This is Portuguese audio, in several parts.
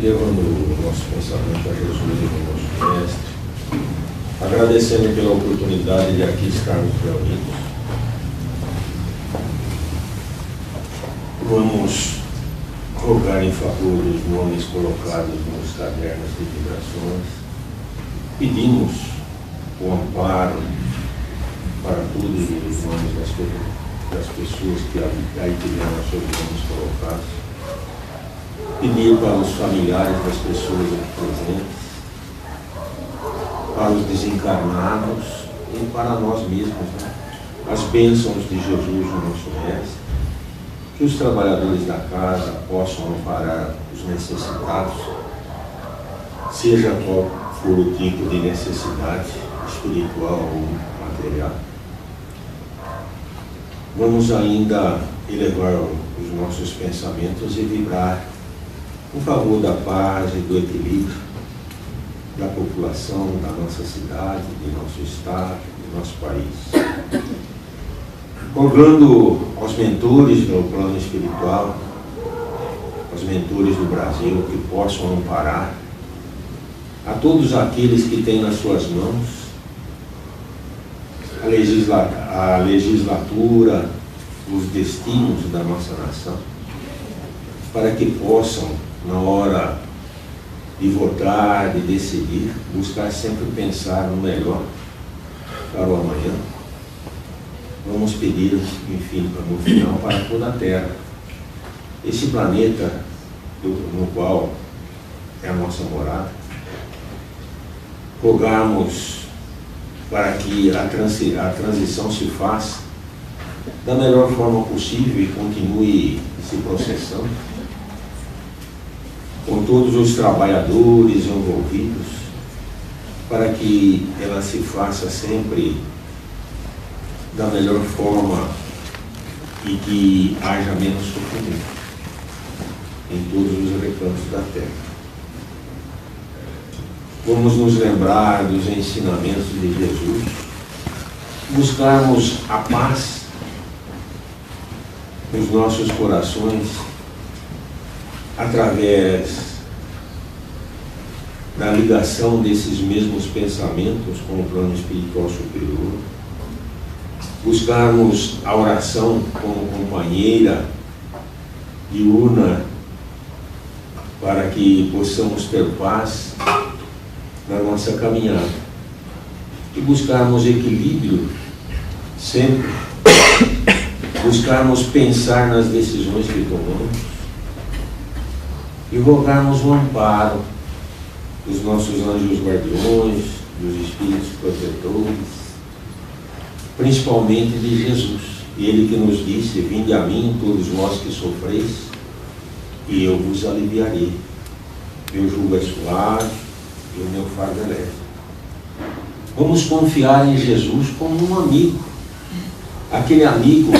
levando o nosso pensamento a Jesus e ao nosso Mestre, agradecendo pela oportunidade de aqui estarmos reunidos. Vamos rogar em favor dos nomes colocados nos cadernos de vibrações. Pedimos o amparo para todos os nomes das pessoas que aí tiveram seus nomes colocados. Pedir para os familiares das pessoas aqui presentes, para os desencarnados e para nós mesmos, né? As bênçãos de Jesus, o nosso Mestre, que os trabalhadores da casa possam amparar os necessitados, seja qual for o tipo de necessidade, espiritual ou material. Vamos ainda elevar os nossos pensamentos e vibrar em favor da paz e do equilíbrio da população, da nossa cidade, de nosso estado, do nosso país. Rogando aos mentores do plano espiritual, aos mentores do Brasil, que possam amparar a todos aqueles que têm nas suas mãos a legislatura, os destinos da nossa nação, para que possam, na hora de votar, de decidir, buscar sempre pensar no melhor para o amanhã. Vamos pedir, enfim, no final, para toda a Terra, esse planeta no qual é a nossa morada, rogarmos para que a transição se faça da melhor forma possível e continue se processando, com todos os trabalhadores envolvidos, para que ela se faça sempre da melhor forma e que haja menos sofrimento em todos os recantos da Terra. Vamos nos lembrar dos ensinamentos de Jesus, buscarmos a paz nos nossos corações através da ligação desses mesmos pensamentos com o plano espiritual superior, buscarmos a oração como companheira diurna para que possamos ter paz na nossa caminhada e buscarmos equilíbrio sempre, buscarmos pensar nas decisões que tomamos e rogarmos o amparo dos nossos anjos guardiões, dos espíritos protetores, principalmente de Jesus, ele que nos disse: vinde a mim todos vós que sofreis e eu vos aliviarei, meu jugo é suave e o meu fardo é leve. Vamos confiar em Jesus como um amigo, aquele amigo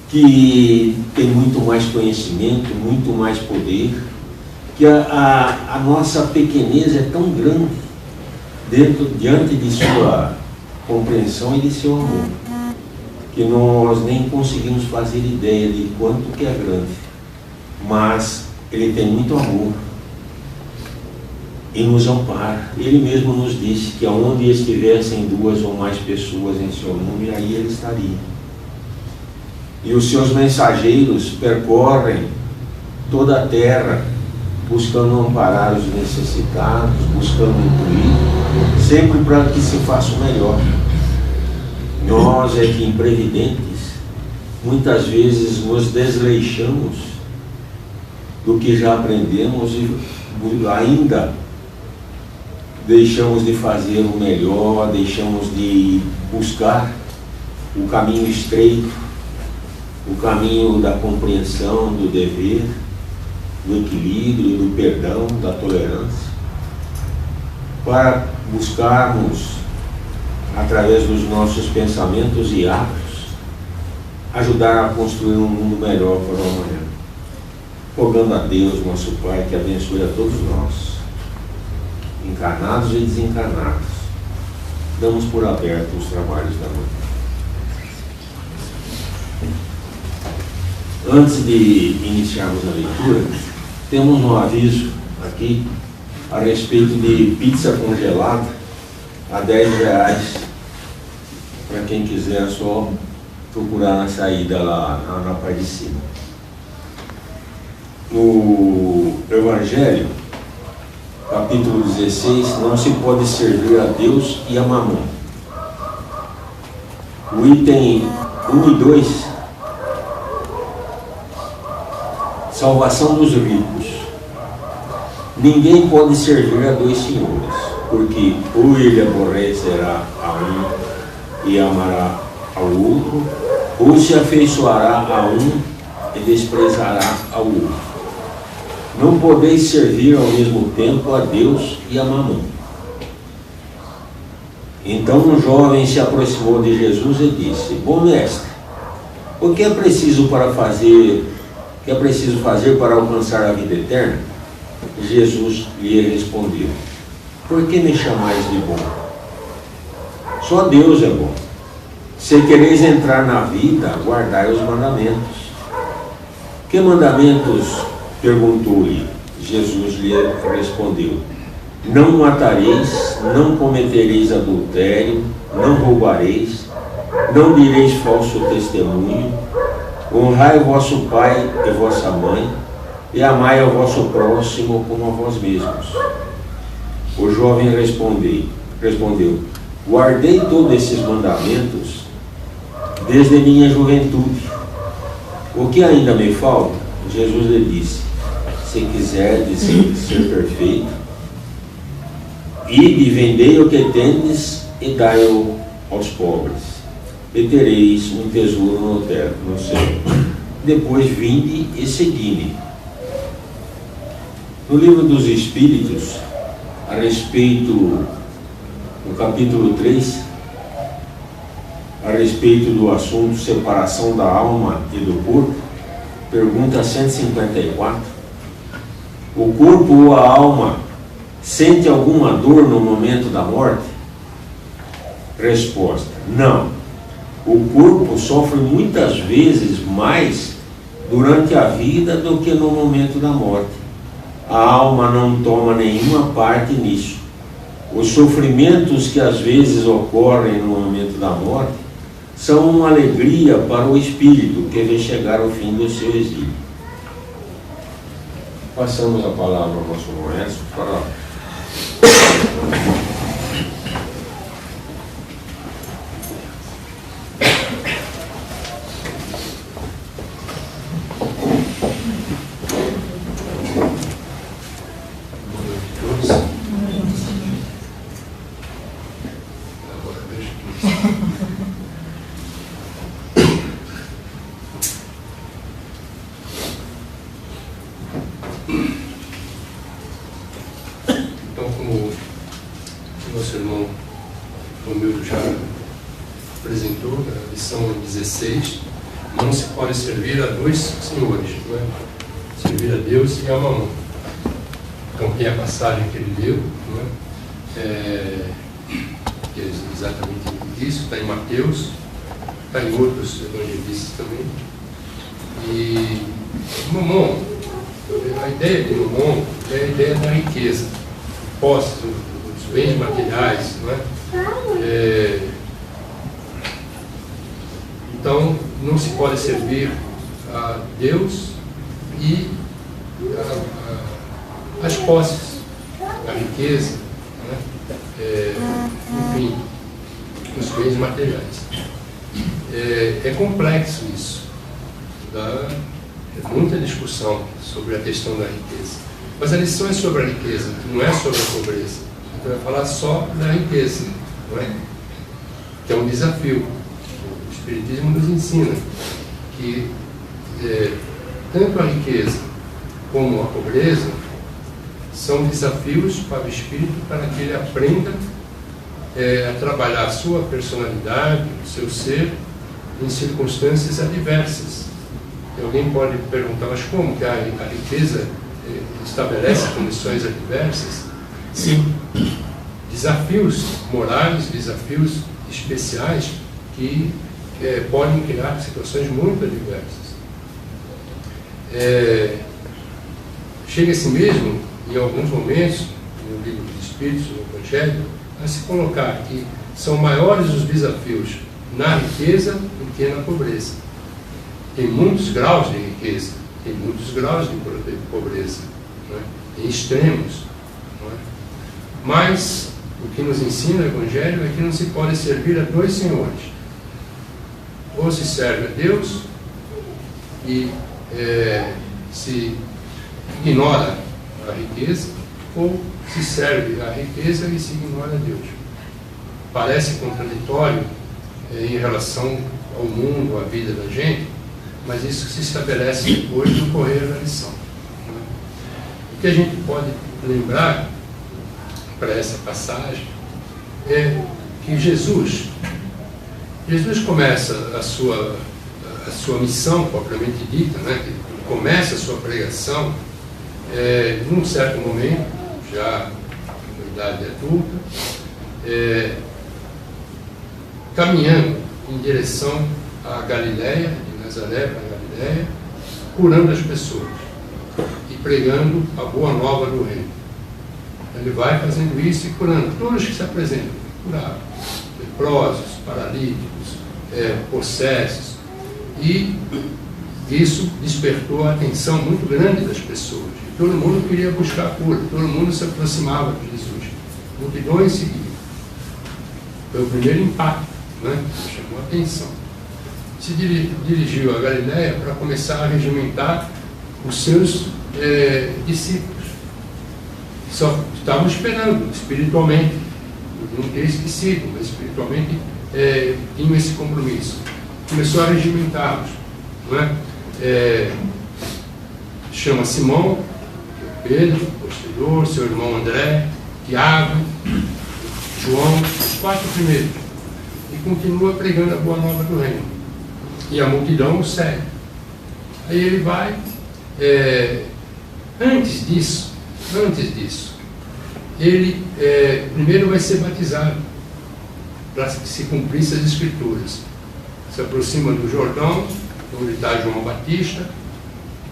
que tem muito mais conhecimento, muito mais poder, que a nossa pequenez é tão grande diante de sua compreensão e de seu amor, que nós nem conseguimos fazer ideia de quanto que é grande, mas ele tem muito amor e nos ampara. Ele mesmo nos disse que aonde estivessem duas ou mais pessoas em seu nome, aí ele estaria. E os seus mensageiros percorrem toda a terra, buscando amparar os necessitados, buscando incluir, sempre para que se faça o melhor. Nós é que, imprevidentes, muitas vezes nos desleixamos do que já aprendemos e ainda deixamos de fazer o melhor, deixamos de buscar o caminho estreito, o caminho da compreensão, do dever, do equilíbrio, do perdão, da tolerância, para buscarmos, através dos nossos pensamentos e atos, ajudar a construir um mundo melhor para o amanhã. Rogando a Deus, nosso Pai, que abençoe a todos nós, encarnados e desencarnados. Damos por aberto os trabalhos da manhã. Antes de iniciarmos a leitura, temos um aviso aqui a respeito de pizza congelada a R$10. Para quem quiser, é só procurar na saída lá na parte de cima. No Evangelho, capítulo 16, não se pode servir a Deus e a Mamon. O item 1 e 2, salvação dos ricos. Ninguém pode servir a dois senhores, porque ou ele aborrecerá a um e amará ao outro, ou se afeiçoará a um e desprezará ao outro. Não podeis servir ao mesmo tempo a Deus e a Mamon. Então um jovem se aproximou de Jesus e disse: Bom mestre, o que é preciso fazer para alcançar a vida eterna? Jesus lhe respondeu: Por que me chamais de bom? Só Deus é bom. Se quereis entrar na vida, guardai os mandamentos. Que mandamentos? Perguntou-lhe. Jesus lhe respondeu: Não matareis, não cometereis adultério, não roubareis, não direis falso testemunho, honrai vosso pai e vossa mãe, e amai ao vosso próximo como a vós mesmos. O jovem respondeu: Guardei todos esses mandamentos desde minha juventude. O que ainda me falta? Jesus lhe disse: Se quiserdes ser perfeito, ide, vendei o que tendes e dai-o aos pobres, e tereis um tesouro no céu. Depois vinde e segui-me. No livro dos Espíritos, a respeito, no capítulo 3, a respeito do assunto separação da alma e do corpo, pergunta 154: o corpo ou a alma sente alguma dor no momento da morte? Resposta: não. O corpo sofre muitas vezes mais durante a vida do que no momento da morte. A alma não toma nenhuma parte nisso. Os sofrimentos que às vezes ocorrem no momento da morte são uma alegria para o espírito que vê chegar ao fim do seu exílio. Passamos a palavra ao nosso maestro para... Então, como o nosso irmão Romildo já apresentou, na lição 16, não se pode servir a dois senhores, não é? Servir a Deus e a Mamon. Então, tem a passagem que ele leu, não é? Que é exatamente isso, está em Mateus, está em outros evangelistas também. E Mamon, a ideia de Mamon é a ideia da riqueza, posses, dos bens materiais, não é? Então, não se pode servir a Deus e as posses, a riqueza, enfim, os bens materiais. É complexo isso, dá muita discussão sobre a questão da riqueza. Mas a lição é sobre a riqueza, não é sobre a pobreza. Então vai falar só da riqueza, não é? Que é um desafio. O Espiritismo nos ensina que tanto a riqueza como a pobreza são desafios para o espírito, para que ele aprenda a trabalhar a sua personalidade, o seu ser, em circunstâncias adversas. E alguém pode perguntar, mas como que a riqueza estabelece condições adversas? Sim. Desafios morais, desafios especiais que podem criar situações muito adversas. Chega-se mesmo em alguns momentos, no livro dos Espíritos, no Evangelho, a se colocar que são maiores os desafios na riqueza do que na pobreza. Tem muitos graus de riqueza, tem muitos graus de pobreza, não é? Em extremos. Não é? Mas o que nos ensina o Evangelho é que não se pode servir a dois senhores. Ou se serve a Deus e se ignora a riqueza, ou se serve a riqueza e se ignora a Deus. Parece contraditório em relação ao mundo, à vida da gente, mas isso se estabelece depois no correr da lição. O que a gente pode lembrar para essa passagem é que Jesus começa a sua missão propriamente dita, né? Começa a sua pregação num certo momento, já na idade adulta, caminhando em direção à Galileia, de Nazaré para a Galileia, curando as pessoas e pregando a boa nova do reino. Ele vai fazendo isso e curando todos que se apresentam, curado, leprosos, paralíticos, possessos, e isso despertou a atenção muito grande das pessoas. E todo mundo queria buscar a cura, todo mundo se aproximava de Jesus. Multidões seguiam. Foi o primeiro impacto, né? Chamou a atenção. Se dirigiu a Galileia para começar a regimentar os seus discípulos. Só estavam esperando espiritualmente, não ter esquecido, mas espiritualmente tinham esse compromisso. Começou a regimentá-los, não é? Chama Simão, Pedro, posterior, seu irmão André, Tiago, João, os 4 primeiros, e continua pregando a boa nova do reino. E a multidão o segue. Aí ele vai, antes disso, ele primeiro vai ser batizado, para que se cumprisse as Escrituras. Se aproxima do Jordão, onde está João Batista,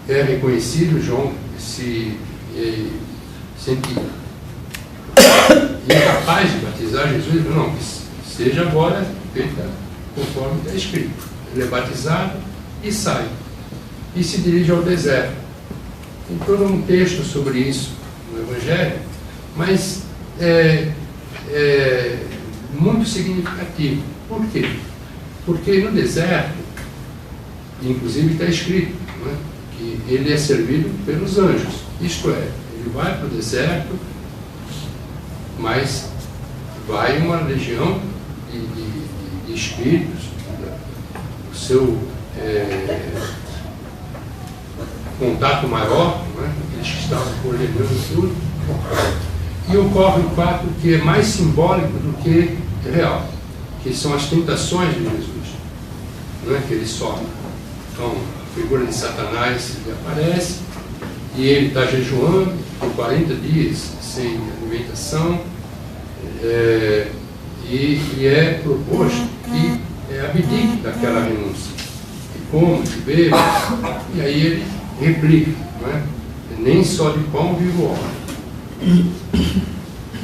é reconhecido, João se sente incapaz de batizar Jesus, não, que seja agora feita conforme está escrito. Ele é batizado e sai, e se dirige ao deserto. Tem todo um texto sobre isso no Evangelho, mas muito significativo. Por quê? Porque no deserto, inclusive está escrito, não é? Que ele é servido pelos anjos. Isto é, ele vai para o deserto, mas vai uma legião de espíritos, o seu contato maior, não é? Aqueles que estavam coordenando tudo. E ocorre um fato que é mais simbólico do que real, que são as tentações de Jesus, não é? Que ele sofre. Então, a figura de Satanás aparece e ele está jejuando por 40 dias sem alimentação, e é proposto que abdique daquela renúncia, que coma, que beba, e aí ele replica, não é? Nem só de pão vive o homem.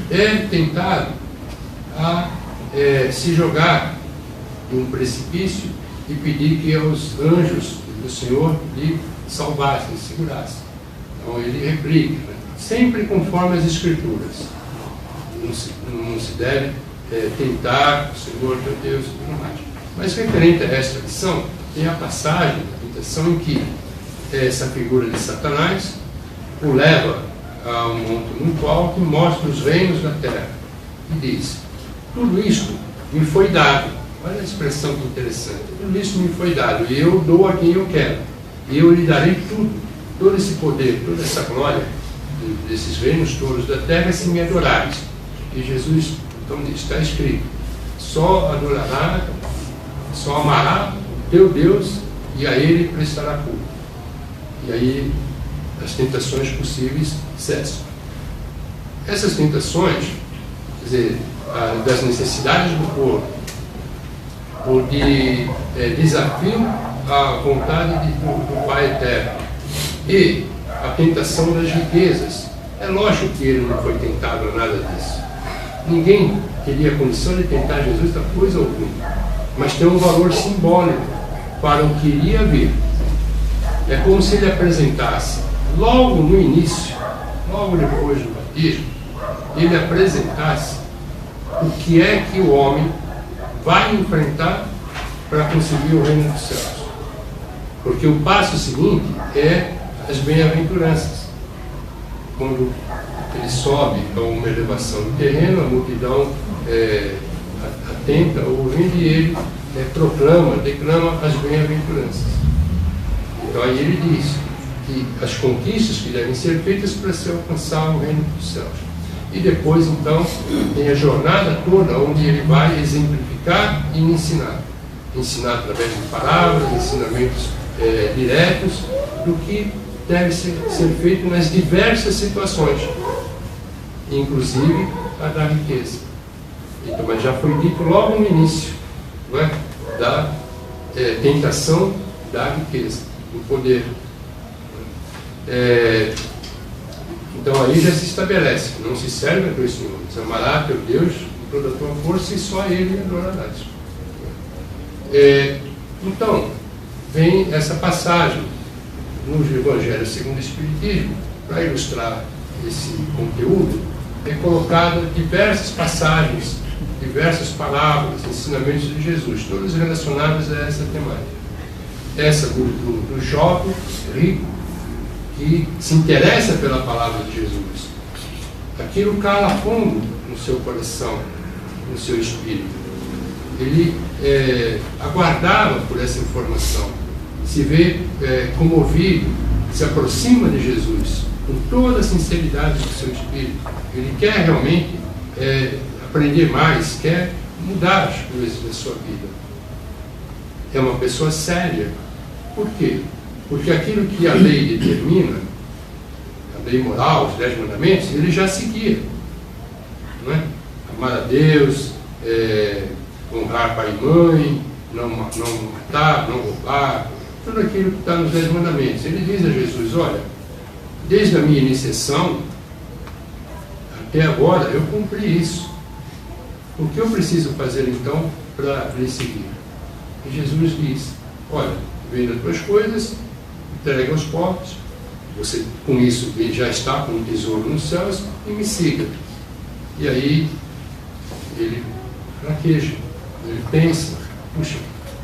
É tentado a se jogar de um precipício e pedir que os anjos do Senhor lhe salvassem, segurassem. Então ele replica, né? Sempre conforme as Escrituras. Não se deve tentar o Senhor, meu Deus, e tudo mais. Mas referente a esta lição, tem a passagem da tentação em que essa figura de Satanás o leva a um monte muito alto e mostra os reinos da terra. E diz: tudo isto me foi dado. Olha a expressão que interessante. Tudo isso me foi dado, e eu dou a quem eu quero. E eu lhe darei tudo, todo esse poder, toda essa glória desses reinos todos da terra, se me adorares. E Jesus, então, está escrito: só adorará, só amará o teu Deus, e a ele prestará culto. E aí as tentações possíveis cessam. Essas tentações, quer dizer, das necessidades do corpo, ou de desafio à vontade do Pai Eterno, e a tentação das riquezas, lógico que ele não foi tentado a nada disso. Ninguém teria condição de tentar Jesus da coisa alguma. Mas tem um valor simbólico para o que iria vir. É como se ele apresentasse, logo no início, logo depois do batismo, ele apresentasse o que é que o homem vai enfrentar para conseguir o reino dos céus. Porque o passo seguinte é as bem-aventuranças. Quando ele sobe a uma elevação do terreno, a multidão atenta, ouvindo, e ele declama as bem-aventuranças. Então aí ele diz que as conquistas que devem ser feitas para se alcançar o reino dos céus. E depois, então, tem a jornada toda onde ele vai exemplificar e ensinar. Ensinar através de palavras, ensinamentos diretos do que deve ser feito nas diversas situações, inclusive a da riqueza. Então, mas já foi dito logo no início, não é? Da tentação da riqueza, do poder. Então aí já se estabelece: não se serve a dois senhores, amará teu Deus com toda a tua força e só a Ele adorarás. Então, vem essa passagem no Evangelho segundo o Espiritismo, para ilustrar esse conteúdo, é colocado diversas passagens, diversas palavras, ensinamentos de Jesus, todas relacionadas a essa temática. Essa do jovem rico, que se interessa pela palavra de Jesus. Aquilo cala fundo no seu coração, no seu espírito. Ele aguardava por essa informação, se vê comovido, se aproxima de Jesus com toda a sinceridade do seu espírito. Ele quer realmente aprender mais, quer mudar as coisas da sua vida. É uma pessoa séria. Por quê? Porque aquilo que a lei determina, a lei moral, os 10 mandamentos, ele já seguia. Não é? Amar a Deus, honrar pai e mãe, não matar, não roubar, tudo aquilo que está nos 10 mandamentos. Ele diz a Jesus: olha, desde a minha iniciação até agora eu cumpri isso. O que eu preciso fazer então para lhe seguir? E Jesus diz: olha, venda as tuas coisas, entrega aos pobres, você com isso já está com um tesouro nos céus, e me siga. E aí ele fraqueja, ele pensa: puxa,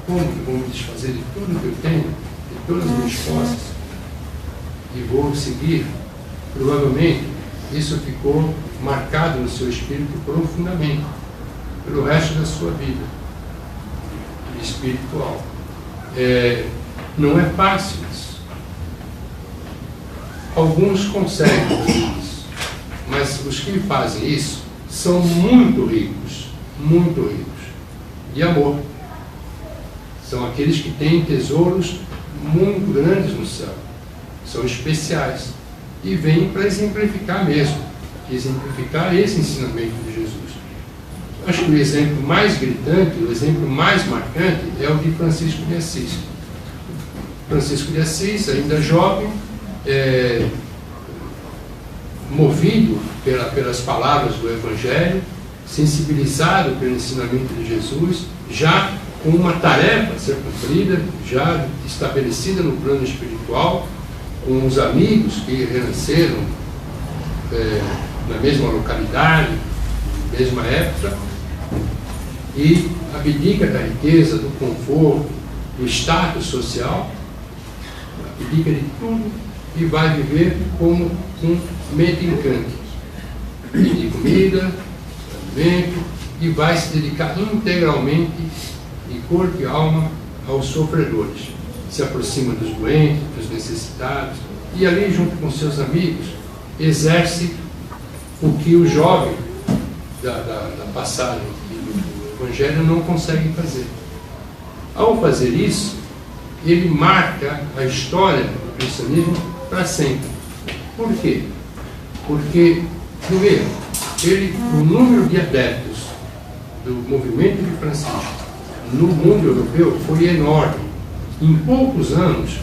como que vou me desfazer de tudo que eu tenho, de todas as minhas posses, e vou seguir? Provavelmente isso ficou marcado no seu espírito profundamente, pelo resto da sua vida espiritual. Não é fácil isso. Alguns conseguem fazer isso, mas os que fazem isso são muito ricos de amor. São aqueles que têm tesouros muito grandes no céu, são especiais e vêm para exemplificar mesmo, exemplificar esse ensinamento de Jesus. Acho que o exemplo mais gritante, o exemplo mais marcante é o de Francisco de Assis. Francisco de Assis, ainda jovem, movido pelas palavras do Evangelho, sensibilizado pelo ensinamento de Jesus, já com uma tarefa a ser cumprida, já estabelecida no plano espiritual, com os amigos que renasceram na mesma localidade, na mesma época, e abdica da riqueza, do conforto, do status social, abdica de tudo e vai viver como um mendicante, pedir comida, alimento, e vai se dedicar integralmente, de corpo e alma, aos sofredores. Se aproxima dos doentes, dos necessitados, e ali, junto com seus amigos, exerce o que o jovem da passagem do Evangelho não consegue fazer. Ao fazer isso, ele marca a história do cristianismo para sempre. Por quê? Porque, primeiro, o número de adeptos do movimento de Francisco no mundo europeu foi enorme. Em poucos anos,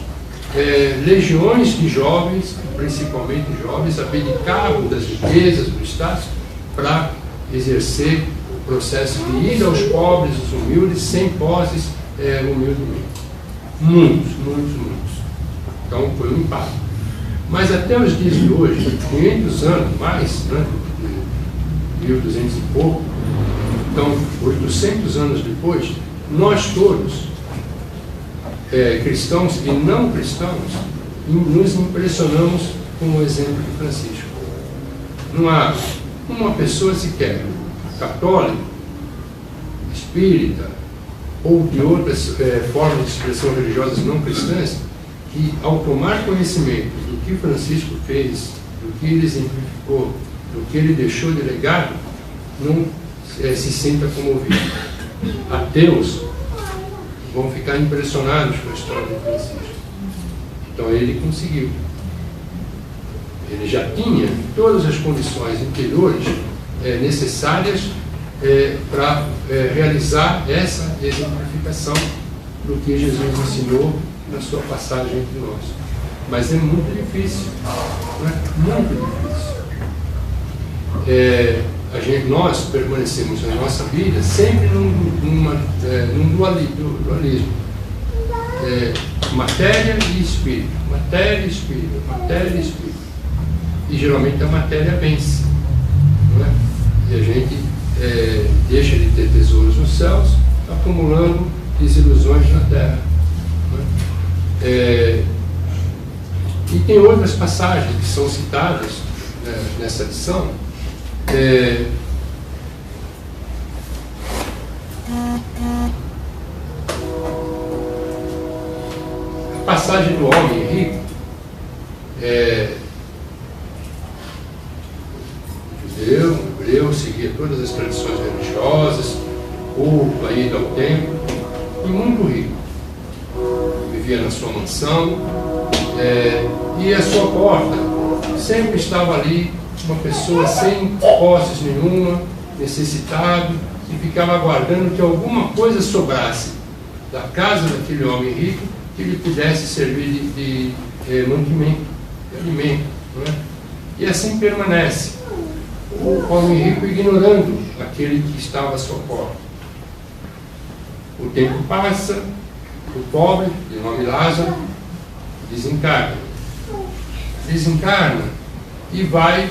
legiões de jovens, principalmente jovens, abdicavam das riquezas, do status, para exercer o processo de ir aos pobres, os humildes, sem posses, humildemente. Muitos. Então foi um impacto. Mas até os dias de hoje, 500 anos mais, né, 1200 e pouco, então 800 anos depois, nós todos, cristãos e não cristãos, nos impressionamos com o exemplo de Francisco. Não há uma pessoa sequer, católica, espírita, ou de outras formas de expressão religiosas não cristãs, que ao tomar conhecimento do que Francisco fez, do que ele exemplificou, do que ele deixou de legado, não se sinta comovido. Ateus vão ficar impressionados com a história de Francisco. Então ele conseguiu. Ele já tinha todas as condições interiores necessárias para realizar essa exemplificação do que Jesus ensinou na sua passagem entre nós. Mas é muito difícil, né? Muito difícil. Nós permanecemos na nossa vida sempre num dualismo. Matéria e espírito, matéria e espírito, matéria e espírito. E geralmente a matéria vence, não é? E a gente deixa de ter tesouros nos céus, acumulando desilusões na terra. Não é? E tem outras passagens que são citadas nessa lição. A passagem do homem rico, hebreu, seguia todas as tradições religiosas, culto, a ida ao templo, e muito rico. Vivia na sua mansão, e a sua porta sempre estava ali uma pessoa sem posses nenhuma, necessitado, e ficava aguardando que alguma coisa sobrasse da casa daquele homem rico que lhe pudesse servir de mantimento, de alimento. Não é? E assim permanece o homem rico ignorando aquele que estava à sua porta. O tempo passa, o pobre, de nome Lázaro, desencarna e vai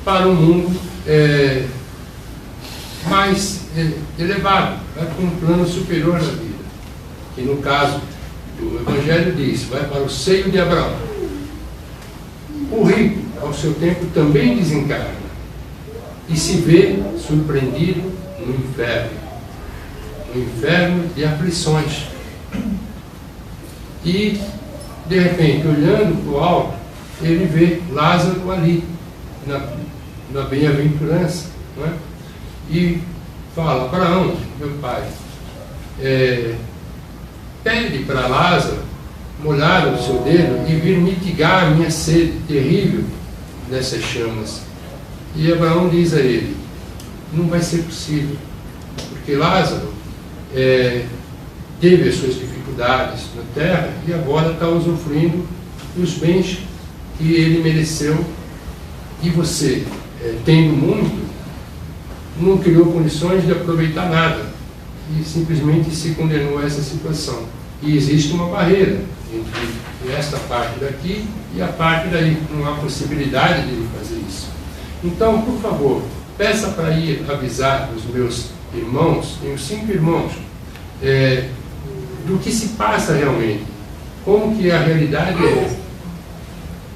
para um mundo mais elevado, vai para um plano superior na vida, que no caso do Evangelho diz, vai para o seio de Abraão. O rico, ao seu tempo, também desencarna e se vê surpreendido no inferno de aflições. E, de repente, olhando para o alto, ele vê Lázaro ali, na bem-aventurança, não é? E fala: Abraão, meu pai, pede para Lázaro molhar o seu dedo e vir mitigar a minha sede terrível nessas chamas. E Abraão diz a ele: não vai ser possível, porque Lázaro teve as suas dificuldades na terra e agora está usufruindo dos bens que ele mereceu, e você, tendo muito, não criou condições de aproveitar nada e simplesmente se condenou a essa situação. E existe uma barreira entre esta parte daqui e a parte daí, não há possibilidade de ele fazer isso. Então, por favor, peça para ir avisar os meus irmãos, tenho 5 irmãos, do que se passa realmente, como que a realidade é,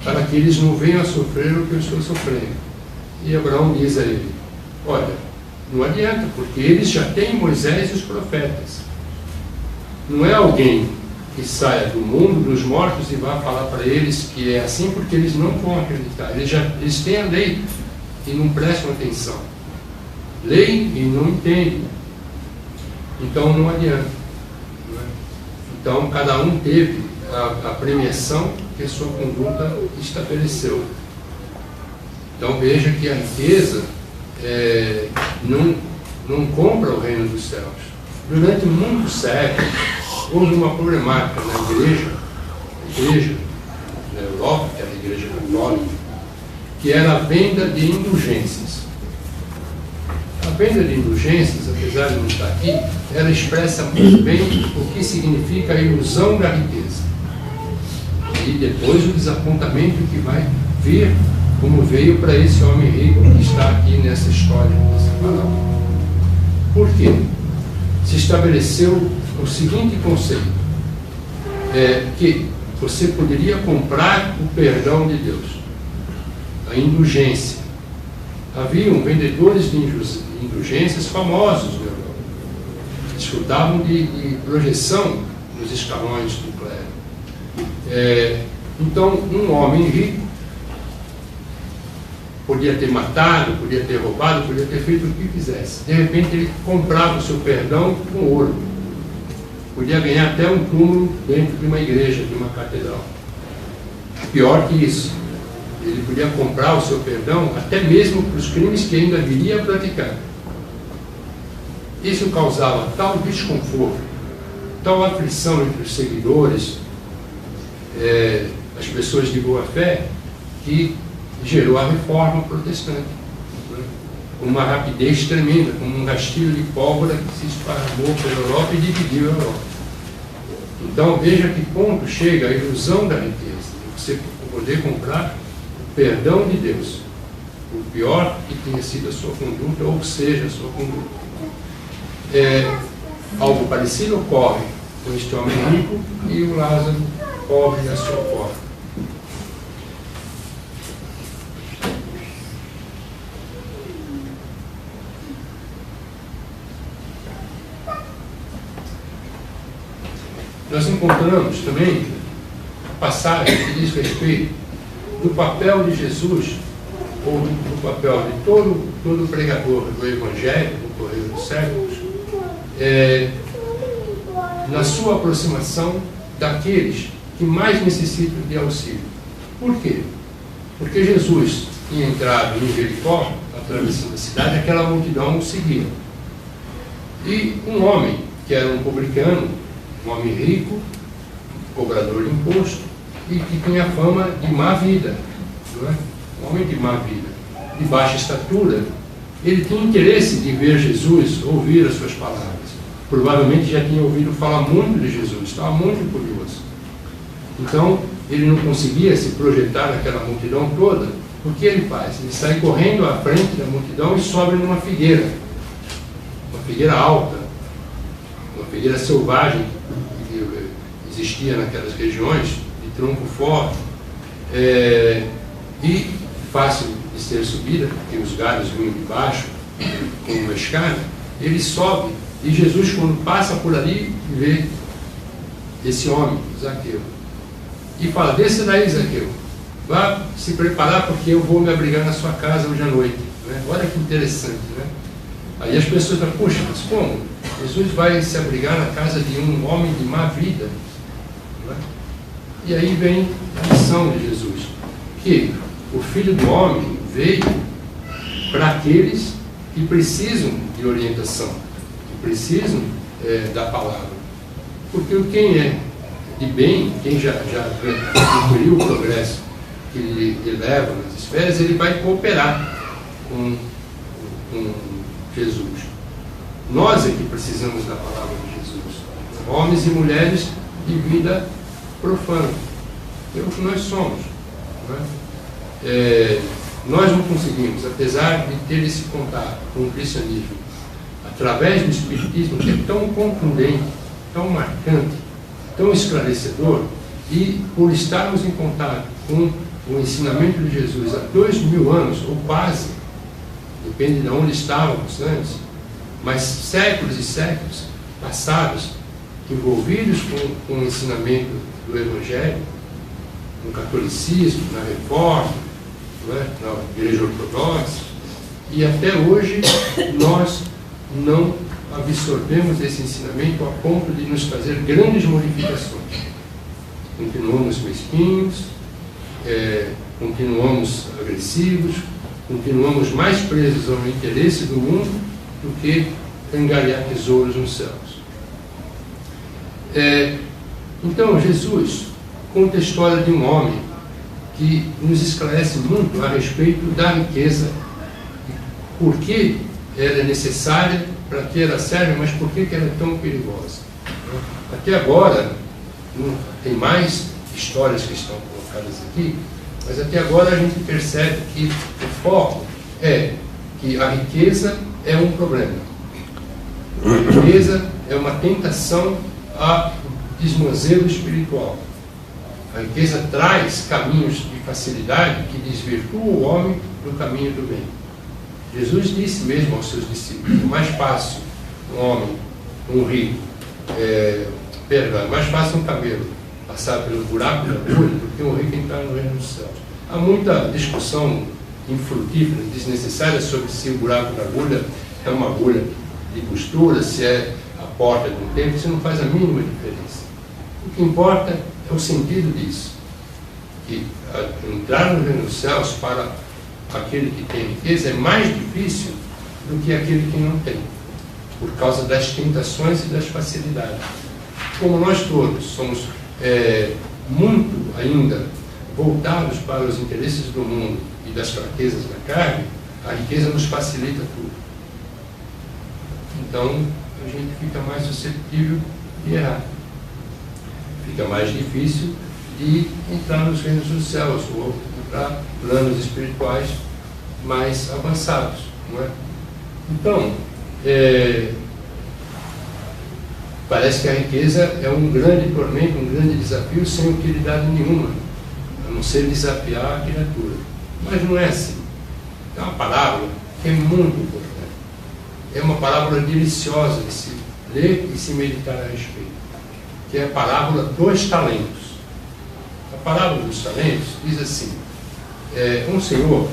para que eles não venham a sofrer o que eu estou sofrendo. E Abraão diz a ele: olha, não adianta, porque eles já têm Moisés e os profetas. Não é alguém que saia do mundo dos mortos e vá falar para eles que é assim, porque eles não vão acreditar. Eles têm a lei e não prestam atenção. Leem e não entendem. Então não adianta. Não é? Então cada um teve a premiação que a sua conduta estabeleceu. Então veja que a riqueza não compra o reino dos céus. Durante muitos séculos, houve uma problemática na igreja na Europa, que era a igreja católica, que era a venda de indulgências. A venda de indulgências, apesar de não estar aqui, ela expressa muito bem o que significa a ilusão da riqueza. E depois o desapontamento que vai vir, como veio para esse homem rico que está aqui nessa história, nessa palavra. Por quê? Se estabeleceu o seguinte conceito, que você poderia comprar o perdão de Deus, a indulgência. Haviam vendedores de indulgências famosos na Europa. Desfrutavam de projeção nos escalões do clero. Então, um homem rico podia ter matado, podia ter roubado, podia ter feito o que quisesse. De repente, ele comprava o seu perdão com ouro. Podia ganhar até um túmulo dentro de uma igreja, de uma catedral. Pior que isso, ele podia comprar o seu perdão até mesmo para os crimes que ainda viria a praticar. Isso causava tal desconforto, tal aflição entre os seguidores, as pessoas de boa fé, que gerou a reforma protestante, né? Com uma rapidez tremenda, como um rastilho de pólvora que se esparramou pela Europa e dividiu a Europa. Então veja que ponto chega a ilusão da riqueza, de você poder comprar o perdão de Deus, o pior que tenha sido a sua conduta, ou seja, a sua conduta. Algo parecido ocorre com este homem rico e o Lázaro pobre na sua porta. Nós encontramos também a passagem que diz respeito do papel de Jesus, ou do papel de todo pregador do Evangelho, no correr dos séculos, na sua aproximação daqueles que mais necessitam de auxílio. Por quê? Porque Jesus tinha entrado em Jericó, atravessando a cidade, aquela multidão o seguia. E um homem, que era um publicano, um homem rico, cobrador de imposto, e que tinha fama de má vida, não é? Um homem de má vida, de baixa estatura. Ele tinha interesse de ver Jesus, ouvir as suas palavras. Provavelmente já tinha ouvido falar muito de Jesus, estava muito curioso. Então, ele não conseguia se projetar naquela multidão toda. O que ele faz? Ele sai correndo à frente da multidão e sobe numa figueira alta, uma figueira selvagem que existia naquelas regiões, de tronco forte, e fácil de ser subida, porque os galhos vinham de baixo, com uma escada. Ele sobe, e Jesus, quando passa por ali, vê esse homem, Zaqueu, e fala: desça daí, Zaqueu, vá se preparar, porque eu vou me abrigar na sua casa hoje à noite, né? Olha que interessante, né? Aí as pessoas falam: poxa, mas como? Jesus vai se abrigar na casa de um homem de má vida, né? E aí vem a missão de Jesus, que o Filho do Homem veio para aqueles que precisam de orientação, que precisam da palavra. Porque quem é de bem, quem já concluiu o progresso que ele leva nas esferas, ele vai cooperar com Jesus. Nós é que precisamos da palavra de Jesus, homens e mulheres de vida profana, é o que nós somos, não é? Nós não conseguimos, apesar de ter esse contato com o cristianismo, através do espiritismo, que é tão contundente, tão marcante, tão esclarecedor, e por estarmos em contato com o ensinamento de Jesus há 2000 anos, ou quase, depende de onde estávamos antes, mas séculos e séculos passados, envolvidos com o ensinamento do Evangelho, no catolicismo, na reforma, na igreja ortodoxa, e até hoje nós não absorvemos esse ensinamento a ponto de nos fazer grandes modificações. Continuamos mesquinhos, continuamos agressivos, continuamos mais presos ao interesse do mundo do que angariar tesouros nos céus. Então, Jesus conta a história de um homem que nos esclarece muito a respeito da riqueza, por que ela é necessária, para que ela serve, mas por que ela é tão perigosa. Até agora, tem mais histórias que estão colocadas aqui, mas até agora a gente percebe que o foco é que a riqueza é um problema. A riqueza é uma tentação a desmazelo espiritual. A riqueza traz caminhos de facilidade que desvirtuam o homem do caminho do bem. Jesus disse mesmo aos seus discípulos: é mais fácil um homem, um rico, é mais fácil um camelo passar pelo buraco da agulha do que um rico entrar no reino do céu. Há muita discussão infrutífera, desnecessária, sobre se o buraco da agulha é uma agulha de costura, se é a porta de um templo. Isso não faz a mínima diferença. O que importa é o sentido disso, que entrar no reino dos céus para aquele que tem riqueza é mais difícil do que aquele que não tem, por causa das tentações e das facilidades. Como nós todos somos muito ainda voltados para os interesses do mundo e das fraquezas da carne, a riqueza nos facilita tudo. Então, a gente fica mais suscetível de errar. Fica mais difícil de entrar nos reinos dos céus ou para planos espirituais mais avançados, não é? Então, parece que a riqueza é um grande tormento, um grande desafio, sem utilidade nenhuma, a não ser desafiar a criatura. Mas não é assim. É uma parábola que é muito importante. É uma parábola deliciosa de se ler e se meditar a respeito, que é a parábola dos talentos. A parábola dos talentos diz assim: um senhor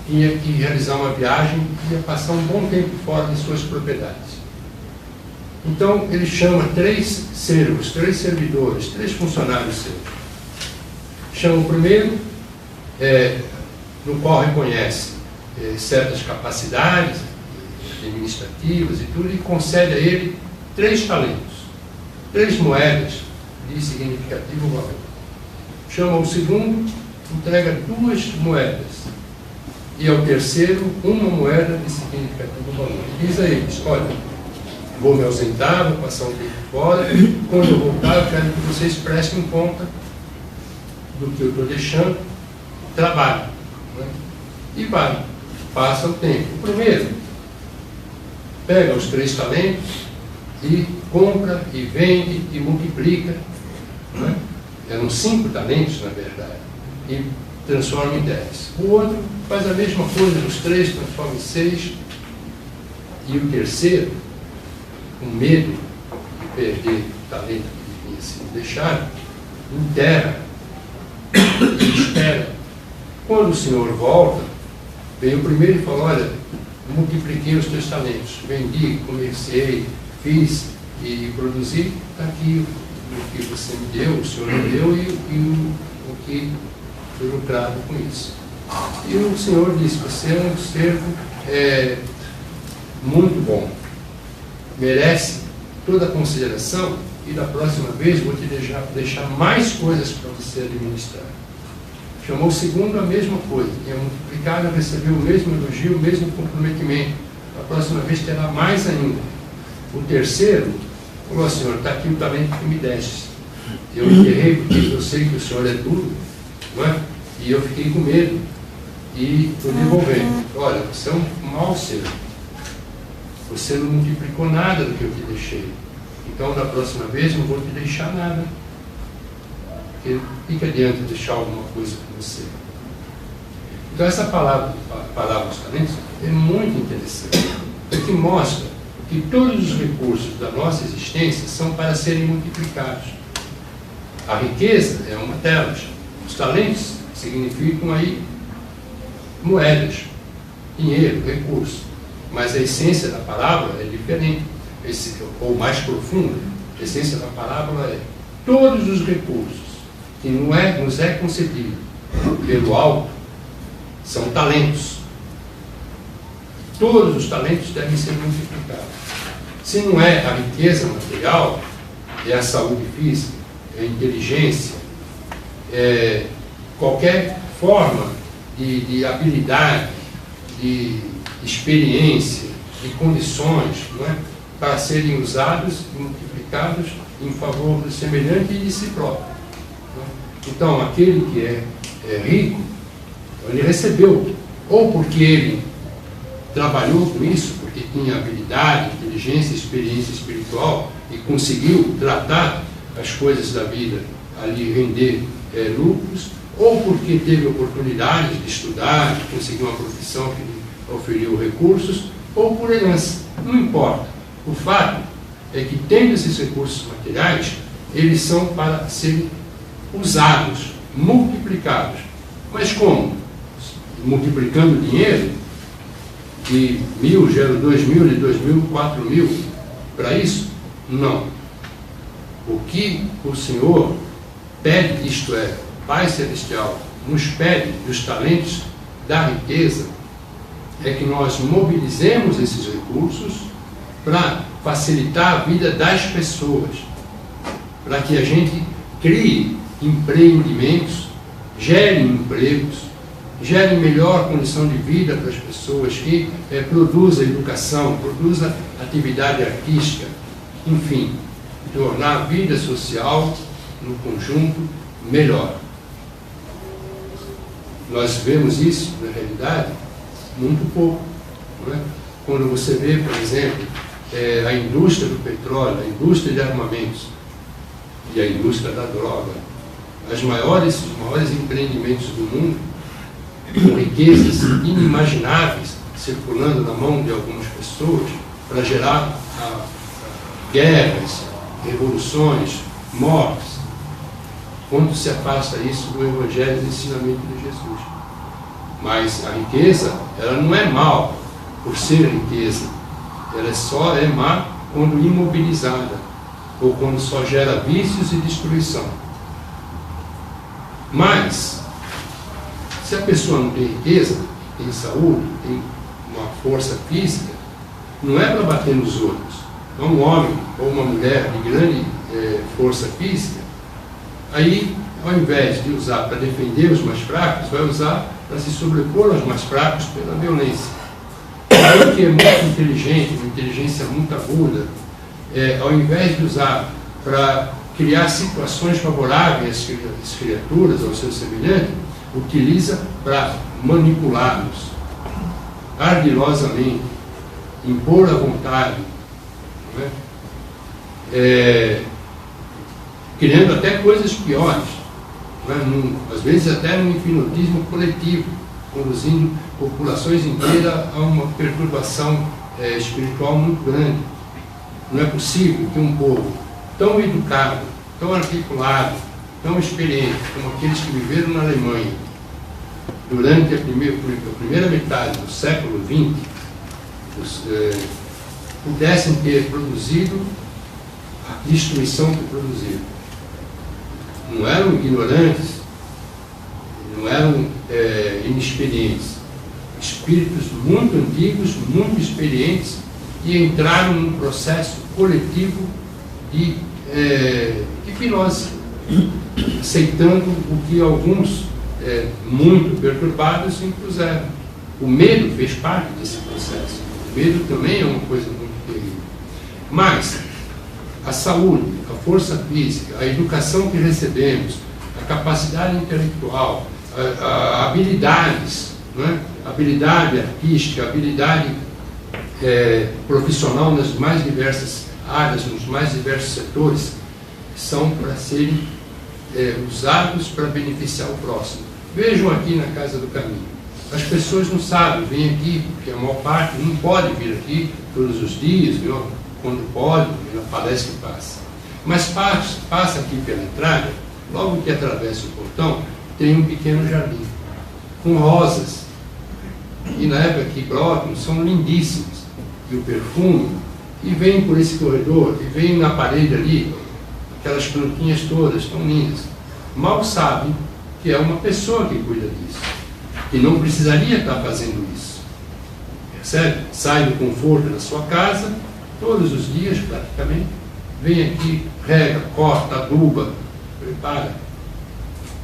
tinha que realizar uma viagem e ia passar um bom tempo fora de suas propriedades. Então ele chama 3 servos, 3 servidores, 3 funcionários seus. Chama o primeiro, no qual reconhece certas capacidades administrativas e tudo, e concede a ele 3 talentos, 3 moedas de significativo valor. Chama o segundo, entrega 2 moedas, e ao terceiro, 1 moeda de significativo valor. E diz a eles: olha, vou me ausentar, vou passar um tempo fora, quando eu voltar eu quero que vocês prestem conta do que eu estou deixando, trabalho, né? E vai, passa o tempo. O primeiro pega os 3 talentos e compra e vende e multiplica, né? Eram 5 talentos, na verdade, e transforma em 10. O outro faz a mesma coisa, os 3 transforma em 6, e o terceiro, com medo de perder o talento que tinha sido deixado, enterra e espera. Quando o Senhor volta, vem o primeiro e fala: olha, multipliquei os teus talentos, vendi, comerciei, fiz e produzi, está aqui o que você me deu, o Senhor me deu, e o que foi lucrado com isso. E o Senhor disse: você é um servo muito bom, merece toda a consideração, e da próxima vez vou te deixar mais coisas para você administrar. Chamou o segundo, a mesma coisa, tinha multiplicado, recebeu o mesmo elogio, o mesmo comprometimento. Da próxima vez terá mais ainda. O terceiro falou: Senhor, está aqui o talento que me deste. Eu enterrei porque eu sei que o Senhor é duro, não é? E eu fiquei com medo e estou devolvendo. Olha, você é um mau servo. Você não multiplicou nada do que eu te deixei. Então, da próxima vez, não vou te deixar nada. Porque fica adianta deixar alguma coisa com você. Então, essa palavra dos talentos é muito interessante, porque mostra que todos os recursos da nossa existência são para serem multiplicados. A riqueza é uma delas. Os talentos significam aí moedas, dinheiro, recurso. Mas a essência da parábola é diferente, ou mais profunda. A essência da parábola é: todos os recursos que nos é concedido pelo alto são talentos. Todos os talentos devem ser multiplicados. Se não é a riqueza material, é a saúde física, é a inteligência, é qualquer forma de habilidade, de experiência, de condições, não é? Para serem usados e multiplicados em favor do semelhante e de si próprio. Não é? Então, aquele que é rico, ele recebeu, ou porque ele trabalhou com isso, porque tinha habilidade, inteligência, experiência espiritual e conseguiu tratar as coisas da vida ali, render lucros, ou porque teve oportunidade de estudar, de conseguir uma profissão que lhe oferiu recursos, ou por herança. Não importa. O fato é que, tendo esses recursos materiais, eles são para serem usados, multiplicados. Mas como? Multiplicando dinheiro, de 1.000 gera 2.000, de 2.000, 4.000, para isso? Não. O que o Senhor pede, isto é, Pai Celestial, nos pede dos talentos da riqueza, é que nós mobilizemos esses recursos para facilitar a vida das pessoas, para que a gente crie empreendimentos, gere empregos, gere melhor condição de vida para as pessoas, que produza educação, produza atividade artística, enfim, tornar a vida social no conjunto melhor. Nós vemos isso, na realidade, muito pouco. Não é? Quando você vê, por exemplo, a indústria do petróleo, a indústria de armamentos e a indústria da droga, os maiores empreendimentos do mundo, com riquezas inimagináveis circulando na mão de algumas pessoas para gerar guerras, revoluções, mortes. Quanto se afasta isso do Evangelho e do ensinamento de Jesus? Mas a riqueza, ela não é mal por ser riqueza. Ela só é má quando imobilizada, ou quando só gera vícios e destruição. Mas, se a pessoa não tem riqueza, tem saúde, tem uma força física, não é para bater nos outros. Então, um homem ou uma mulher de grande força física, aí, ao invés de usar para defender os mais fracos, vai usar para se sobrepor aos mais fracos pela violência. Alguém que é muito inteligente, uma inteligência muito aguda, ao invés de usar para criar situações favoráveis às criaturas, ao seu semelhante, utiliza para manipulá-los ardilosamente, impor a vontade, não é? Criando até coisas piores, não é? Às vezes até num infinitismo coletivo, conduzindo populações inteiras a uma perturbação espiritual muito grande. Não é possível que um povo tão educado, tão articulado, tão experiente, como aqueles que viveram na Alemanha durante a primeira metade do século XX, pudessem ter produzido a destruição que produziram. Não eram ignorantes, não eram inexperientes. Espíritos muito antigos, muito experientes, e entraram num processo coletivo de hipnose, aceitando o que alguns, muito perturbados, impuseram. O medo fez parte desse processo. O medo também é uma coisa muito terrível. Mas a saúde, a força física, a educação que recebemos, a capacidade intelectual, habilidades, não é? Habilidade artística, habilidade profissional nas mais diversas áreas, nos mais diversos setores, são para serem usados para beneficiar o próximo. Vejam aqui na Casa do Caminho. As pessoas não sabem, vêm aqui, porque a maior parte não pode vir aqui todos os dias, viu? Quando pode, na palestra que passa. Mas passa aqui pela entrada, logo que atravessa o portão, tem um pequeno jardim, com rosas, e na época que brotam, são lindíssimas, e o perfume, e vem por esse corredor, e vem na parede ali, aquelas plantinhas todas tão lindas. Mal sabem que é uma pessoa que cuida disso, que não precisaria estar fazendo isso. Percebe? Sai do conforto da sua casa, todos os dias praticamente, vem aqui, rega, corta, aduba, prepara.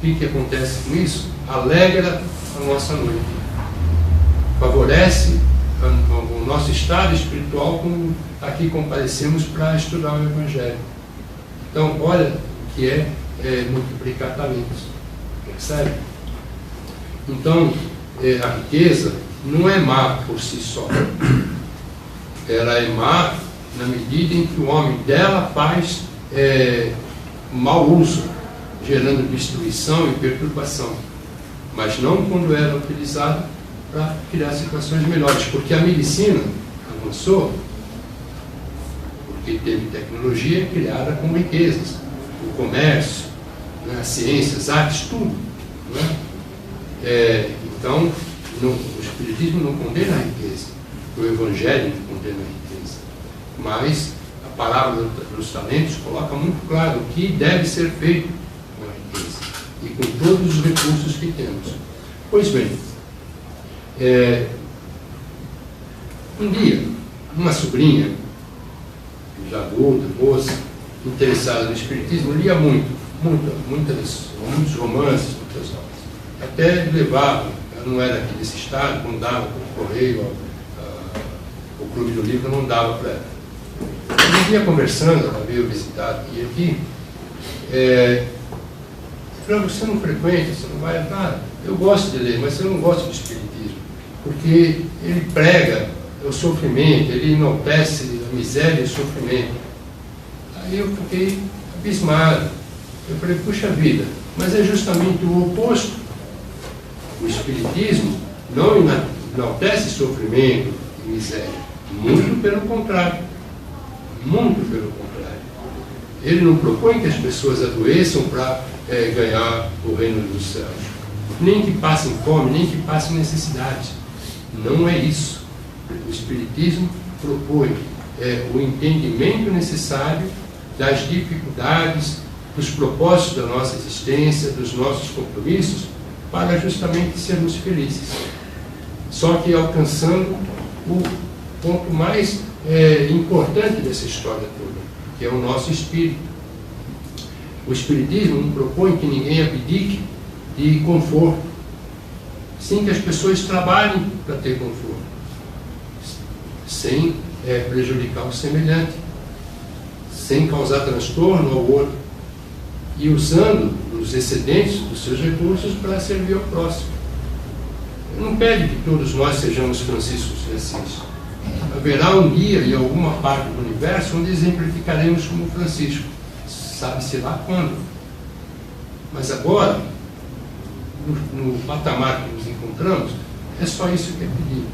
O que acontece com isso? Alegra a nossa noite, favorece o nosso estado espiritual, como aqui comparecemos para estudar o Evangelho. Então, olha o que é multiplicar talentos, percebe? Então, a riqueza não é má por si só, ela é má na medida em que o homem dela faz mau uso, gerando destruição e perturbação, mas não quando ela é utilizada para criar situações melhores, porque a medicina avançou, porque teve tecnologia criada com riquezas, o comércio, né, as ciências, artes, tudo. Né? Então, o Espiritismo não condena a riqueza, o Evangelho não condena a riqueza, mas a palavra dos talentos coloca muito claro o que deve ser feito com a riqueza e com todos os recursos que temos. Pois bem, um dia, uma sobrinha, já adulta, moça, interessada no Espiritismo, lia muitos romances, muitas obras. Até levava, ela não era aqui desse estado, não dava para o correio, o Clube do Livro não dava para ela. Um dia conversando, ela veio visitar aqui, falou: você não frequenta, você não vai nada. Eu gosto de ler, mas eu não gosto do Espiritismo, porque ele prega o sofrimento, ele enaltece a miséria e o sofrimento. Aí eu fiquei abismado. Eu falei: puxa vida, mas é justamente o oposto. O Espiritismo não enaltece sofrimento e miséria, muito pelo contrário. Muito pelo contrário. Ele não propõe que as pessoas adoeçam para ganhar o reino dos céus, nem que passem fome, nem que passem necessidade. Não é isso. O Espiritismo propõe o entendimento necessário das dificuldades, dos propósitos da nossa existência, dos nossos compromissos, para justamente sermos felizes. Só que alcançando o ponto mais importante dessa história toda, que é o nosso espírito. O Espiritismo não propõe que ninguém abdique de conforto, sim que as pessoas trabalhem para ter conforto, sem prejudicar o semelhante, sem causar transtorno ao outro, e usando os excedentes dos seus recursos para servir ao próximo. Ele não pede que todos nós sejamos Francisco de Assis. Haverá um dia em alguma parte do universo onde exemplificaremos como Francisco, sabe-se lá quando. Mas agora, no patamar que nos encontramos, é só isso que é pedido: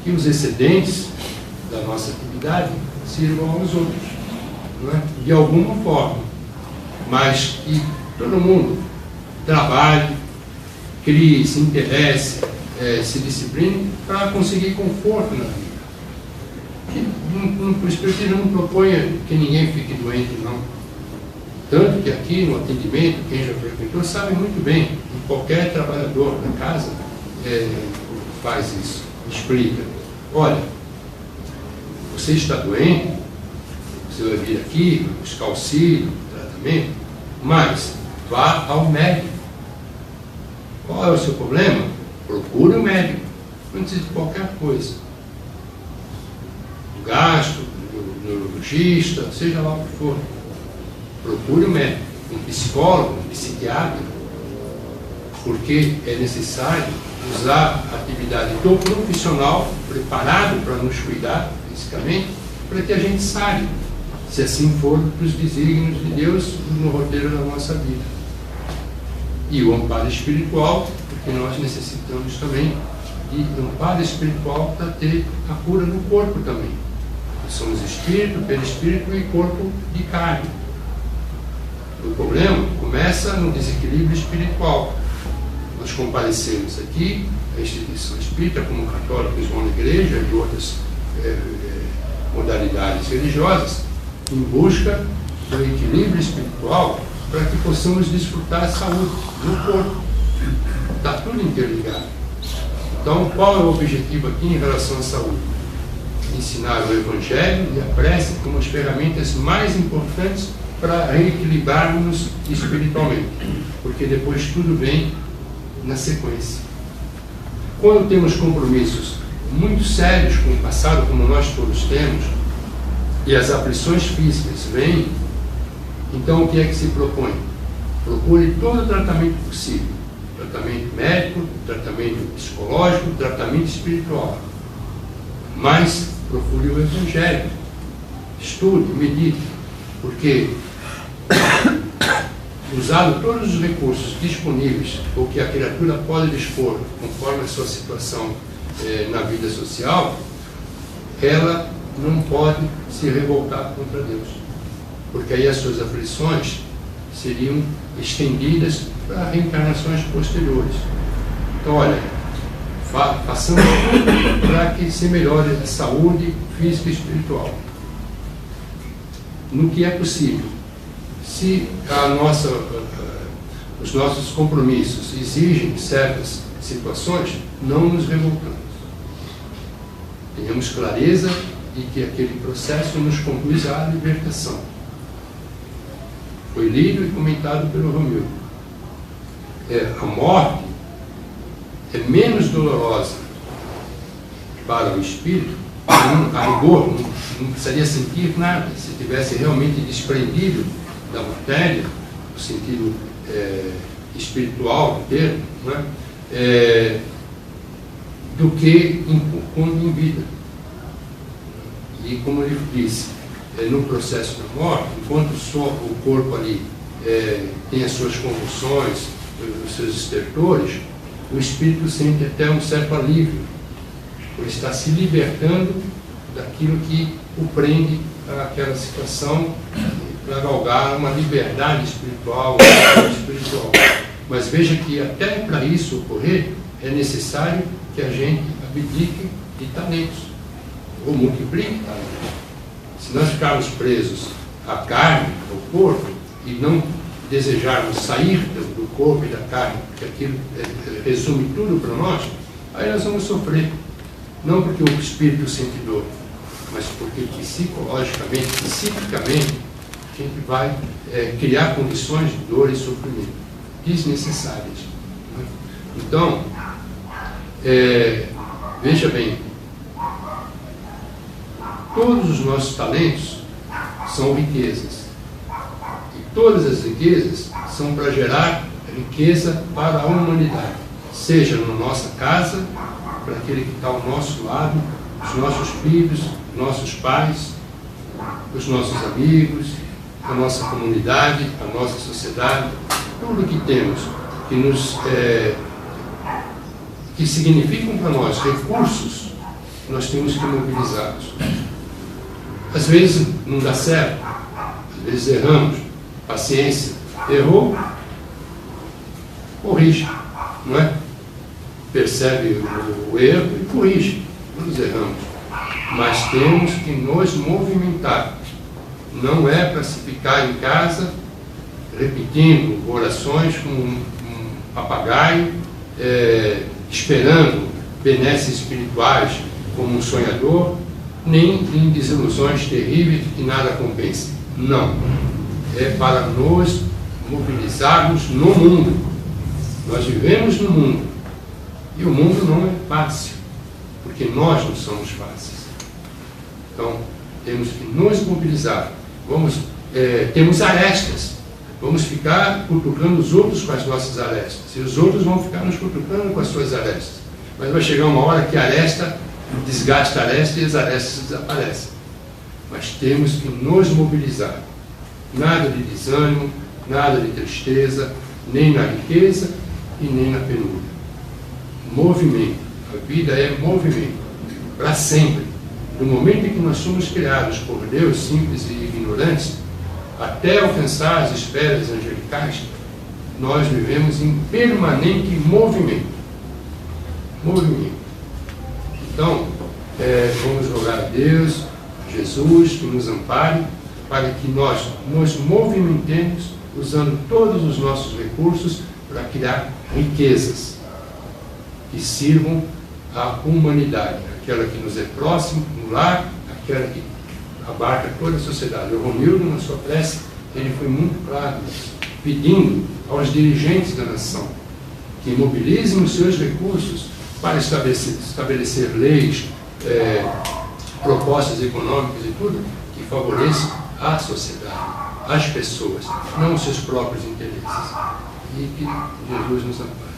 que os excedentes da nossa atividade sirvam aos outros, não é? De alguma forma, mas que todo mundo trabalhe, crie, se interesse, se discipline para conseguir conforto na vida. O Espiritismo não propõe que ninguém fique doente, não. Tanto que aqui no atendimento, quem já frequentou sabe muito bem, qualquer trabalhador da casa faz isso, explica: olha, você está doente, você vai vir aqui, vai buscar auxílio, tratamento, mas vá ao médico. Qual é o seu problema? Procure o médico, antes de qualquer coisa. Do gastro, do neurologista, seja lá o que for. Procure o médico, um psicólogo, um psiquiatra, porque é necessário usar a atividade do profissional preparado para nos cuidar fisicamente, para que a gente saiba, se assim for, dos desígnios de Deus no roteiro da nossa vida. E o amparo espiritual, porque nós necessitamos também de amparo espiritual para ter a cura no corpo também. Nós somos espírito, perispírito e corpo de carne. O problema começa no desequilíbrio espiritual. Nós comparecemos aqui, a instituição espírita, como católicos vão na igreja e outras modalidades religiosas, em busca do equilíbrio espiritual, para que possamos desfrutar a saúde no corpo. Está tudo interligado. Então, qual é o objetivo aqui em relação à saúde? ensinar o Evangelho e a prece como as ferramentas mais importantes para reequilibrarmos espiritualmente, porque depois tudo vem na sequência. Quando temos compromissos muito sérios com o passado, como nós todos temos, e as aflições físicas vêm, então o que é que se propõe? Procure todo o tratamento possível. Tratamento médico, tratamento psicológico, tratamento espiritual. Mas procure o Evangelho. Estude, medite, porque usado todos os recursos disponíveis ou que a criatura pode dispor conforme a sua situação na vida social, ela não pode se revoltar contra Deus, porque aí as suas aflições seriam estendidas para reencarnações posteriores. Então, olha, façamos tudo para que se melhore a saúde física e espiritual, no que é possível. Se os nossos compromissos exigem certas situações, não nos revoltamos. Tenhamos clareza de que aquele processo nos conduz à libertação. Foi lido e comentado pelo Romeu. A morte é menos dolorosa para o espírito, a rigor, não precisaria sentir nada, se tivesse realmente desprendido da matéria, no sentido espiritual do termo, não é? Do que quando em vida. E como ele disse, no processo da morte, enquanto só o corpo ali tem as suas convulsões, os seus estertores, o espírito sente até um certo alívio, por estar se libertando daquilo que o prende àquela situação, para galgar uma liberdade espiritual, Mas veja que até para isso ocorrer, é necessário que a gente abdique de talentos, ou multiplique talentos. Se nós ficarmos presos à carne, ao corpo, e não desejarmos sair do corpo e da carne, porque aquilo resume tudo para nós, aí nós vamos sofrer. Não porque o espírito sente dor, mas porque psicologicamente, psiquicamente, a gente vai criar condições de dor e sofrimento desnecessárias. Então, veja bem, todos os nossos talentos são riquezas. E todas as riquezas são para gerar riqueza para a humanidade. Seja na nossa casa, para aquele que está ao nosso lado, os nossos filhos, nossos pais, os nossos amigos, a nossa comunidade, a nossa sociedade, tudo que temos que significam para nós recursos, nós temos que mobilizá-los. Às vezes não dá certo, às vezes erramos, paciência, errou, corrige, não é? Percebe o erro e corrige, nós erramos. Mas temos que nos movimentar. Não é para se ficar em casa repetindo orações como um papagaio, esperando benesses espirituais como um sonhador, nem em desilusões terríveis que nada compensa. Não. É para nos mobilizarmos no mundo. Nós vivemos no mundo. E o mundo não é fácil, porque nós não somos fáceis. Então, temos que nos mobilizar. Temos arestas. Vamos ficar cutucando os outros com as nossas arestas. E os outros vão ficar nos cutucando com as suas arestas. Mas vai chegar uma hora que a aresta desgasta a aresta e as arestas desaparecem. Mas temos que nos mobilizar. Nada de desânimo, nada de tristeza, nem na riqueza e nem na penúria. Movimento. A vida é movimento. Para sempre. Do momento em que nós somos criados por Deus, simples e ignorantes, até alcançar as esferas angelicais, nós vivemos em permanente movimento. Movimento. Então, vamos rogar a Deus, a Jesus, que nos ampare, para que nós nos movimentemos usando todos os nossos recursos para criar riquezas que sirvam à humanidade, aquela que nos é próxima, no lar, aquela que abarca toda a sociedade. O Romildo, na sua prece, ele foi muito claro nisso, pedindo aos dirigentes da nação que mobilizem os seus recursos para estabelecer leis, propostas econômicas e tudo, que favoreçam a sociedade, as pessoas, não os seus próprios interesses. E que Jesus nos ampare.